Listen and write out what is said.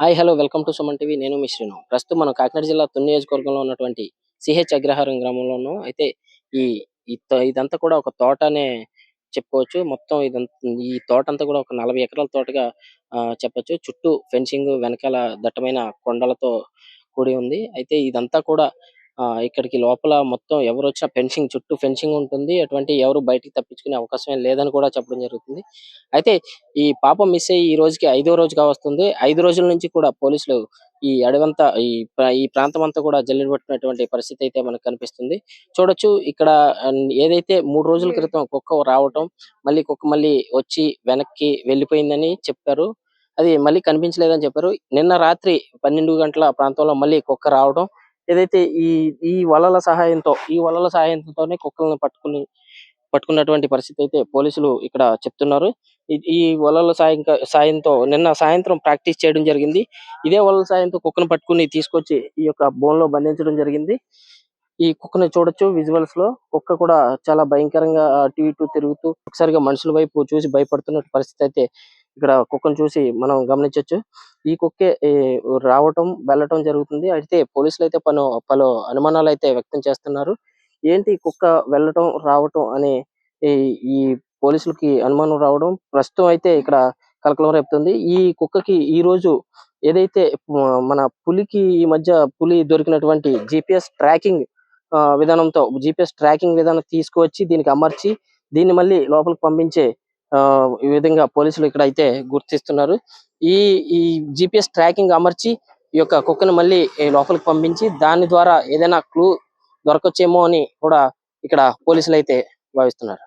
Hi hello welcome to Suman TV. నేను మీ శ్రీను. ప్రస్తుతం మనం కాకినాడ జిల్లా తుని నియోజకవర్గంలో ఉన్నటువంటి సిహెచ్ అగ్రహారం గ్రామంలో ఉన్నాం. అయితే ఈ ఇదంతా కూడా ఒక తోట అనే చెప్పుకోవచ్చు. మొత్తం ఈ తోటంతా కూడా ఒక 40 ఎకరాల తోటగా చెప్పొచ్చు. చుట్టూ ఫెన్సింగ్, వెనకాల దట్టమైన కొండలతో కూడి ఉంది. అయితే ఇదంతా కూడా ఇక్కడికి లోపల మొత్తం ఎవరొచ్చినా చుట్టూ ఫెన్సింగ్ ఉంటుంది. ఎటువంటి ఎవరు బయటికి తప్పించుకునే అవకాశం ఏం లేదని కూడా చెప్పడం జరుగుతుంది. అయితే ఈ పాప మిస్ అయ్యి ఈ రోజుకి 5వ రోజు కావస్తుంది. 5 రోజుల నుంచి కూడా పోలీసులు ఈ అడవంతా ఈ ప్రాంతం అంతా కూడా జల్లెడ పట్టినటువంటి పరిస్థితి అయితే మనకు కనిపిస్తుంది. చూడొచ్చు ఇక్కడ ఏదైతే 3 రోజుల క్రితం కుక్క రావటం, మళ్ళీ వచ్చి వెనక్కి వెళ్ళిపోయిందని చెప్పారు. అది మళ్ళీ కనిపించలేదని చెప్పారు. నిన్న రాత్రి 12 గంటల ప్రాంతంలో మళ్ళీ కుక్క రావడం, ఏదైతే ఈ ఈ వలల సహాయంతోనే కుక్కలను పట్టుకున్నటువంటి పరిస్థితి అయితే పోలీసులు ఇక్కడ చెప్తున్నారు. ఈ వలల సాయంతో నిన్న సాయంత్రం ప్రాక్టీస్ చేయడం జరిగింది. ఇదే వలల సాయంతో కుక్కను పట్టుకుని తీసుకొచ్చి ఈ యొక్క బోన్లో బంధించడం జరిగింది. ఈ కుక్కని చూడొచ్చు విజువల్స్ లో. కుక్క కూడా చాలా భయంకరంగా అటు ఇటు తిరుగుతూ ఒకసారిగా మనుషుల వైపు చూసి భయపడుతున్న పరిస్థితి అయితే ఇక్కడ కుక్కను చూసి మనం గమనించొచ్చు. ఈ కుక్కే రావటం వెళ్ళటం జరుగుతుంది. అయితే పోలీసులు అయితే పలు అనుమానాలు అయితే వ్యక్తం చేస్తున్నారు. ఏంటి కుక్క వెళ్ళటం రావటం అని ఈ ఈ పోలీసులకి అనుమానం రావడం ప్రస్తుతం అయితే ఇక్కడ కలకలం రేపుతుంది. ఈ కుక్కకి ఈ రోజు ఏదైతే మన పులికి ఈ మధ్య పులి దొరికినటువంటి జిపిఎస్ ట్రాకింగ్ విధానం తీసుకువచ్చి దీనికి అమర్చి దీన్ని మళ్ళీ లోపలికి పంపించే ఈ విధంగా పోలీసులు ఇక్కడ అయితే గుర్తిస్తున్నారు. ఈ ఈ జిపిఎస్ ట్రాకింగ్ అమర్చి ఈ యొక్క కుక్కను మళ్ళీ లోపలికి పంపించి దాని ద్వారా ఏదైనా క్లూ దొరకొచ్చేమో అని కూడా ఇక్కడ పోలీసులు అయితే భావిస్తున్నారు.